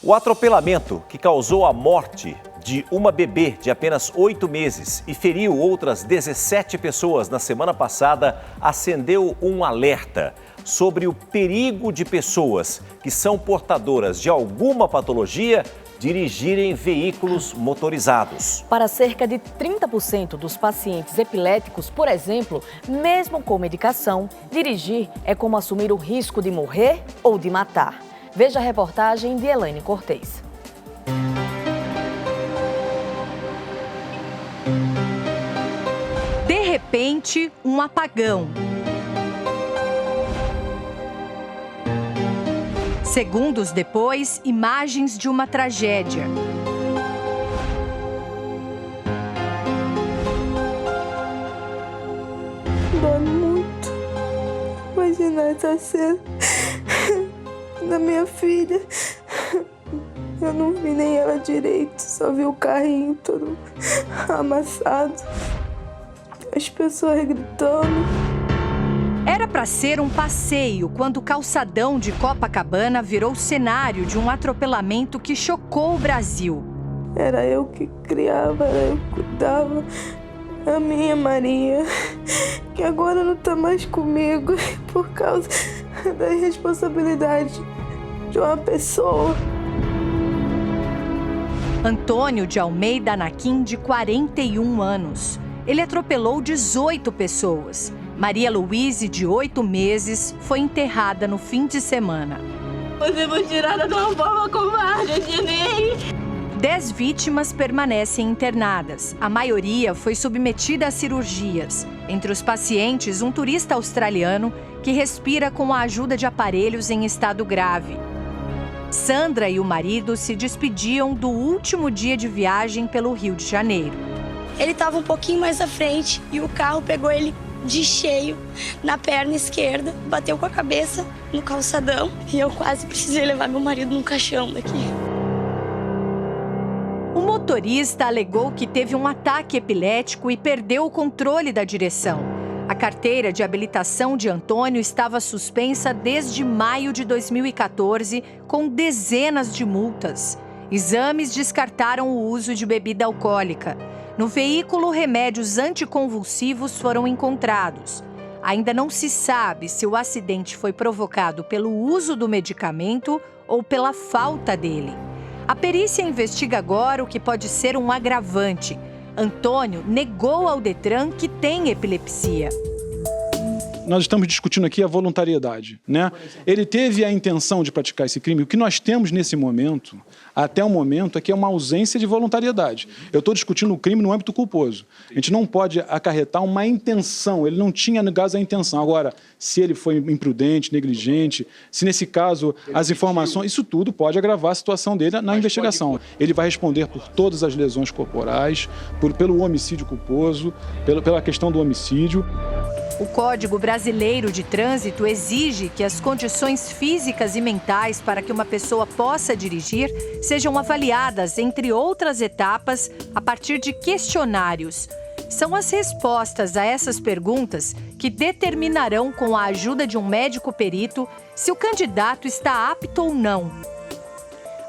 O atropelamento que causou a morte de uma bebê de apenas 8 meses e feriu outras 17 pessoas na semana passada acendeu um alerta sobre o perigo de pessoas que são portadoras de alguma patologia dirigirem veículos motorizados. Para cerca de 30% dos pacientes epiléticos, por exemplo, mesmo com medicação, dirigir é como assumir o risco de morrer ou de matar. Veja a reportagem de Elaine Cortez. De repente, um apagão. Segundos depois, imagens de uma tragédia. Dói muito imaginar essa cena da minha filha. Eu não vi nem ela direito, só vi o carrinho todo amassado, as pessoas gritando. Era para ser um passeio quando o calçadão de Copacabana virou cenário de um atropelamento que chocou o Brasil. Era eu que criava, era eu que cuidava. A minha Maria, que agora não está mais comigo por causa da irresponsabilidade de uma pessoa. Antônio de Almeida Anaquim, de 41 anos. Ele atropelou 18 pessoas. Maria Luíse, de 8 meses, foi enterrada no fim de semana. Você foi tirada de uma forma covarde, Dinei. 10 vítimas permanecem internadas. A maioria foi submetida a cirurgias. Entre os pacientes, um turista australiano que respira com a ajuda de aparelhos em estado grave. Sandra e o marido se despediam do último dia de viagem pelo Rio de Janeiro. Ele estava um pouquinho mais à frente e o carro pegou ele de cheio na perna esquerda, bateu com a cabeça no calçadão e eu quase precisei levar meu marido num caixão daqui. O motorista alegou que teve um ataque epilético e perdeu o controle da direção. A carteira de habilitação de Antônio estava suspensa desde maio de 2014, com dezenas de multas. Exames descartaram o uso de bebida alcoólica. No veículo, remédios anticonvulsivos foram encontrados. Ainda não se sabe se o acidente foi provocado pelo uso do medicamento ou pela falta dele. A perícia investiga agora o que pode ser um agravante. Antônio negou ao Detran que tem epilepsia. Nós estamos discutindo aqui a voluntariedade, né? Ele teve a intenção de praticar esse crime. O que nós temos nesse momento, até o momento, é que é uma ausência de voluntariedade. Eu estou discutindo o crime no âmbito culposo. A gente não pode acarretar uma intenção. Ele não tinha, no caso, a intenção. Agora, se ele foi imprudente, negligente, se nesse caso as informações... Isso tudo pode agravar a situação dele na investigação. Ele vai responder por todas as lesões corporais, pelo homicídio culposo, pela questão do homicídio. O Código Brasileiro de Trânsito exige que as condições físicas e mentais para que uma pessoa possa dirigir sejam avaliadas, entre outras etapas, a partir de questionários. São as respostas a essas perguntas que determinarão, com a ajuda de um médico perito, se o candidato está apto ou não.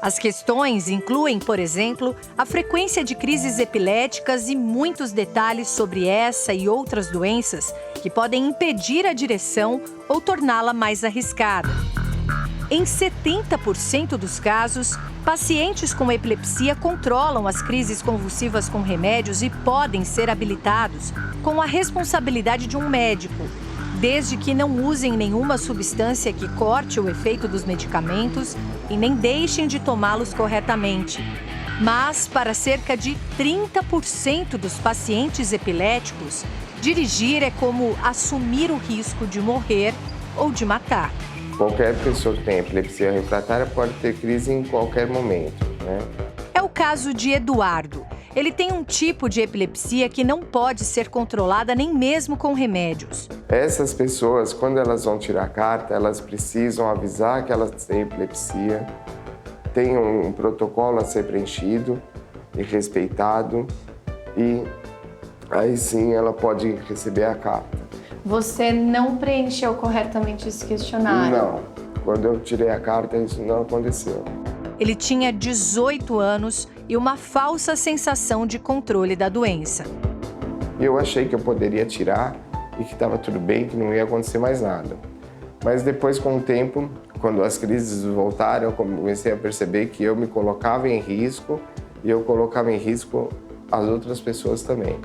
As questões incluem, por exemplo, a frequência de crises epiléticas e muitos detalhes sobre essa e outras doenças que podem impedir a direção ou torná-la mais arriscada. Em 70% dos casos, pacientes com epilepsia controlam as crises convulsivas com remédios e podem ser habilitados com a responsabilidade de um médico, desde que não usem nenhuma substância que corte o efeito dos medicamentos e nem deixem de tomá-los corretamente. Mas, para cerca de 30% dos pacientes epiléticos, dirigir é como assumir o risco de morrer ou de matar. Qualquer pessoa que tem epilepsia refratária pode ter crise em qualquer momento, né? É o caso de Eduardo. Ele tem um tipo de epilepsia que não pode ser controlada nem mesmo com remédios. Essas pessoas, quando elas vão tirar a carta, elas precisam avisar que elas têm epilepsia, tem um protocolo a ser preenchido e respeitado, e aí sim ela pode receber a carta. Você não preencheu corretamente esse questionário? Não. Quando eu tirei a carta, isso não aconteceu. Ele tinha 18 anos e uma falsa sensação de controle da doença. Eu achei que eu poderia tirar e que estava tudo bem, que não ia acontecer mais nada. Mas depois, com o tempo, quando as crises voltaram, eu comecei a perceber que eu me colocava em risco e eu colocava em risco as outras pessoas também.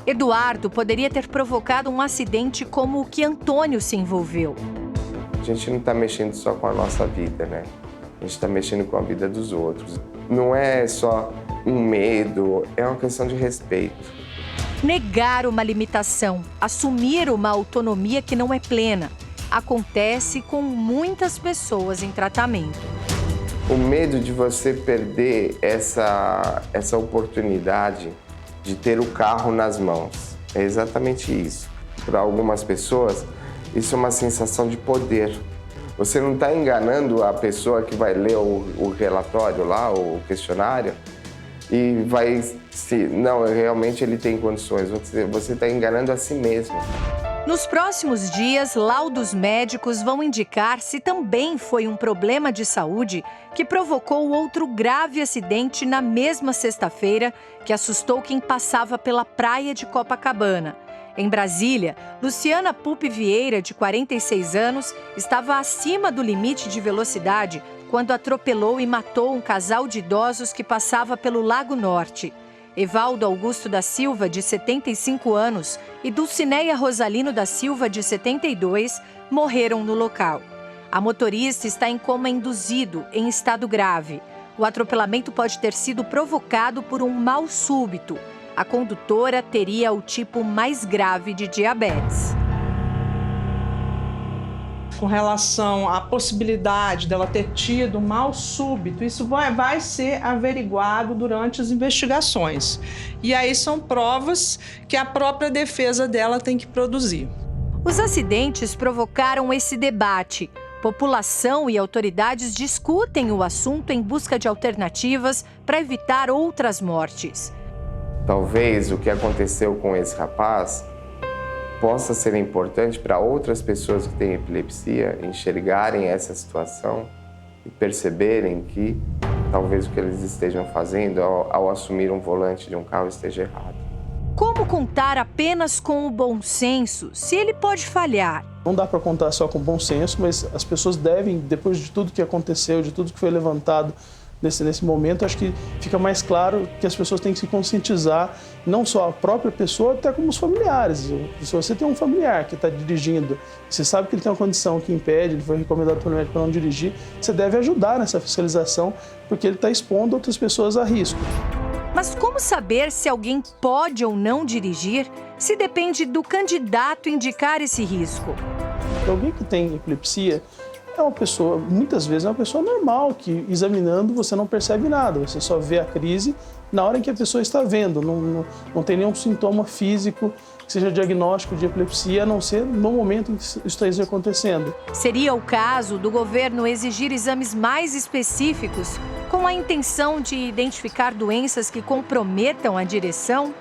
Eduardo poderia ter provocado um acidente como o que Antônio se envolveu. A gente não está mexendo só com a nossa vida, né? A gente está mexendo com a vida dos outros. Não é só um medo, é uma questão de respeito. Negar uma limitação, assumir uma autonomia que não é plena, acontece com muitas pessoas em tratamento. O medo de você perder essa oportunidade de ter o carro nas mãos. É exatamente isso. Para algumas pessoas, isso é uma sensação de poder. Você não está enganando a pessoa que vai ler o relatório lá, o questionário, e vai não, realmente ele tem condições. Você está enganando a si mesmo. Nos próximos dias, laudos médicos vão indicar se também foi um problema de saúde que provocou outro grave acidente na mesma sexta-feira que assustou quem passava pela praia de Copacabana. Em Brasília, Luciana Pupi Vieira, de 46 anos, estava acima do limite de velocidade quando atropelou e matou um casal de idosos que passava pelo Lago Norte. Evaldo Augusto da Silva, de 75 anos, e Dulcineia Rosalino da Silva, de 72, morreram no local. A motorista está em coma induzido, em estado grave. O atropelamento pode ter sido provocado por um mal súbito. A condutora teria o tipo mais grave de diabetes. Com relação à possibilidade dela ter tido um mal súbito, isso vai ser averiguado durante as investigações. E aí são provas que a própria defesa dela tem que produzir. Os acidentes provocaram esse debate. População e autoridades discutem o assunto em busca de alternativas para evitar outras mortes. Talvez o que aconteceu com esse rapaz possa ser importante para outras pessoas que têm epilepsia enxergarem essa situação e perceberem que talvez o que eles estejam fazendo ao assumir um volante de um carro esteja errado. Como contar apenas com o bom senso, se ele pode falhar? Não dá para contar só com bom senso, mas as pessoas devem, depois de tudo que aconteceu, de tudo que foi levantado nesse momento, acho que fica mais claro que as pessoas têm que se conscientizar, não só a própria pessoa, até como os familiares. Se você tem um familiar que está dirigindo, você sabe que ele tem uma condição que impede, ele foi recomendado pelo médico para não dirigir, você deve ajudar nessa fiscalização, porque ele está expondo outras pessoas a risco. Mas como saber se alguém pode ou não dirigir, se depende do candidato indicar esse risco? Alguém que tem epilepsia é uma pessoa, muitas vezes é uma pessoa normal, que examinando você não percebe nada, você só vê a crise na hora em que a pessoa está vendo, não tem nenhum sintoma físico que seja diagnóstico de epilepsia, a não ser no momento em que isso esteja acontecendo. Seria o caso do governo exigir exames mais específicos com a intenção de identificar doenças que comprometam a direção?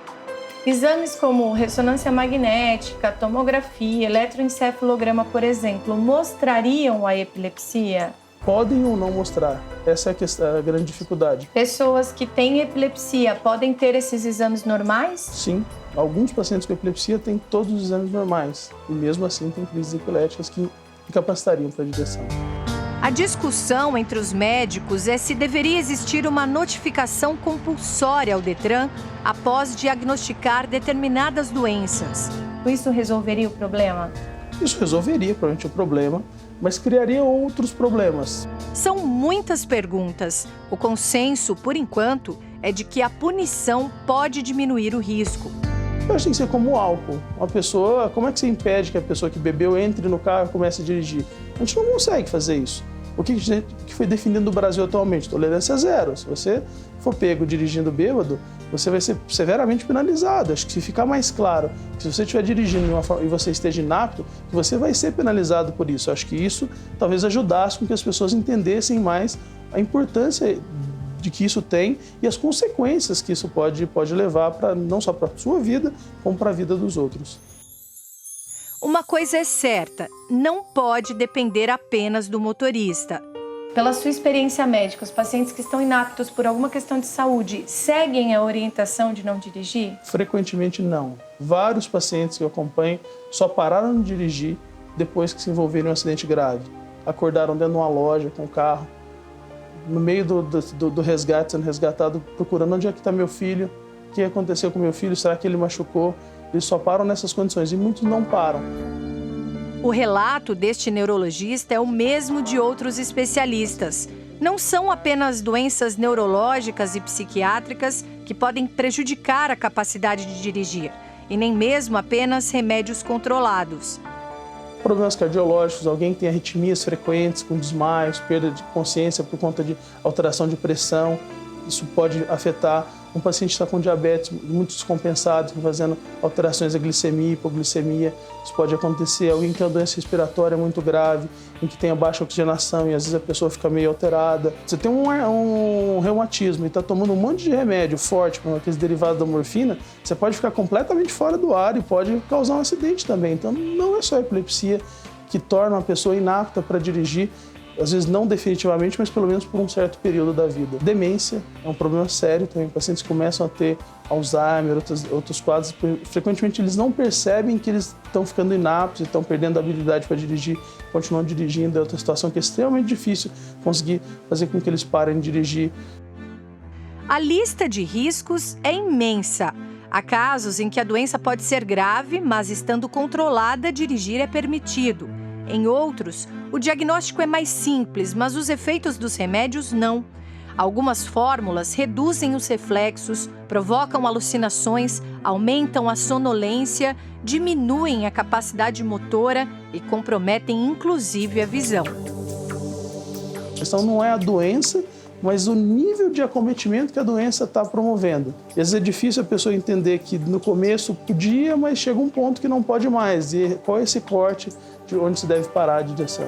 Exames como ressonância magnética, tomografia, eletroencefalograma, por exemplo, mostrariam a epilepsia? Podem ou não mostrar. Essa é a grande dificuldade. Pessoas que têm epilepsia podem ter esses exames normais? Sim. Alguns pacientes com epilepsia têm todos os exames normais. E mesmo assim têm crises epiléticas que incapacitariam para a direção. A discussão entre os médicos é se deveria existir uma notificação compulsória ao Detran após diagnosticar determinadas doenças. Isso resolveria o problema? Isso resolveria provavelmente o problema, mas criaria outros problemas. São muitas perguntas. O consenso, por enquanto, é de que a punição pode diminuir o risco. Eu acho que tem que ser como o álcool. Uma pessoa, como é que você impede que a pessoa que bebeu entre no carro e comece a dirigir? A gente não consegue fazer isso. O que foi definido no Brasil atualmente? Tolerância zero. Se você for pego dirigindo bêbado, você vai ser severamente penalizado. Acho que se ficar mais claro que se você estiver dirigindo de uma forma, e você esteja inapto, que você vai ser penalizado por isso. Acho que isso talvez ajudasse com que as pessoas entendessem mais a importância de que isso tem e as consequências que isso pode levar não só para a sua vida, como para a vida dos outros. Uma coisa é certa, não pode depender apenas do motorista. Pela sua experiência médica, os pacientes que estão inaptos por alguma questão de saúde seguem a orientação de não dirigir? Frequentemente não. Vários pacientes que eu acompanho só pararam de dirigir depois que se envolveram em um acidente grave. Acordaram dentro de uma loja com o carro, no meio do resgate, sendo resgatado, procurando onde é que está meu filho, o que aconteceu com meu filho, será que ele machucou? Eles só param nessas condições e muitos não param. O relato deste neurologista é o mesmo de outros especialistas. Não são apenas doenças neurológicas e psiquiátricas que podem prejudicar a capacidade de dirigir, e nem mesmo apenas remédios controlados. Problemas cardiológicos, alguém que tem arritmias frequentes, com desmaios, perda de consciência por conta de alteração de pressão, isso pode afetar. Um paciente que está com diabetes muito descompensado, fazendo alterações da glicemia, hipoglicemia, isso pode acontecer. Alguém que tem uma doença respiratória muito grave, em que tem a baixa oxigenação e às vezes a pessoa fica meio alterada. Você tem um reumatismo e está tomando um monte de remédio forte, como aqueles derivados da morfina, você pode ficar completamente fora do ar e pode causar um acidente também. Então não é só a epilepsia que torna uma pessoa inapta para dirigir, às vezes não definitivamente, mas pelo menos por um certo período da vida. Demência é um problema sério também. Pacientes começam a ter Alzheimer, outros quadros. Frequentemente eles não percebem que eles estão ficando inaptos e estão perdendo a habilidade para dirigir, continuam dirigindo. É outra situação que é extremamente difícil conseguir fazer com que eles parem de dirigir. A lista de riscos é imensa. Há casos em que a doença pode ser grave, mas estando controlada, dirigir é permitido. Em outros, o diagnóstico é mais simples, mas os efeitos dos remédios não. Algumas fórmulas reduzem os reflexos, provocam alucinações, aumentam a sonolência, diminuem a capacidade motora e comprometem inclusive a visão. A questão não é a doença, mas o nível de acometimento que a doença está promovendo. E às vezes é difícil a pessoa entender que no começo podia, mas chega um ponto que não pode mais. E qual é esse corte de onde se deve parar a direção?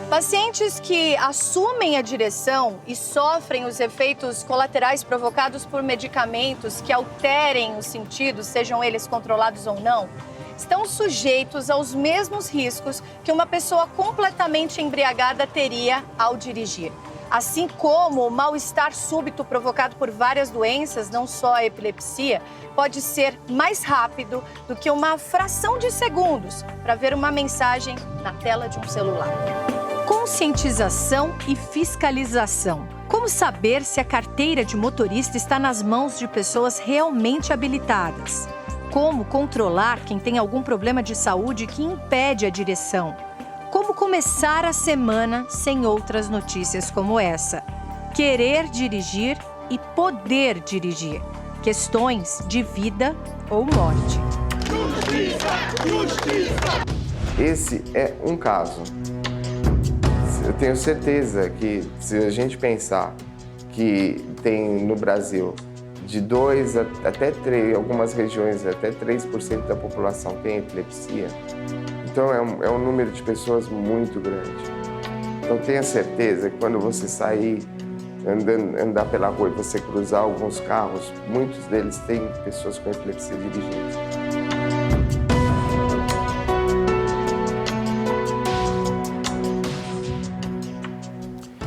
Pacientes que assumem a direção e sofrem os efeitos colaterais provocados por medicamentos que alterem os sentidos, sejam eles controlados ou não, estão sujeitos aos mesmos riscos que uma pessoa completamente embriagada teria ao dirigir. Assim como o mal-estar súbito provocado por várias doenças, não só a epilepsia, pode ser mais rápido do que uma fração de segundos para ver uma mensagem na tela de um celular. Conscientização e fiscalização. Como saber se a carteira de motorista está nas mãos de pessoas realmente habilitadas? Como controlar quem tem algum problema de saúde que impede a direção? Como começar a semana sem outras notícias como essa? Querer dirigir e poder dirigir. Questões de vida ou morte. Justiça! Justiça! Esse é um caso. Eu tenho certeza que se a gente pensar que tem no Brasil de 2 até 3, algumas regiões até 3% da população tem epilepsia, então é um número de pessoas muito grande. Então tenha certeza que quando você sair, andar pela rua e você cruzar alguns carros, muitos deles têm pessoas com epilepsia dirigindo.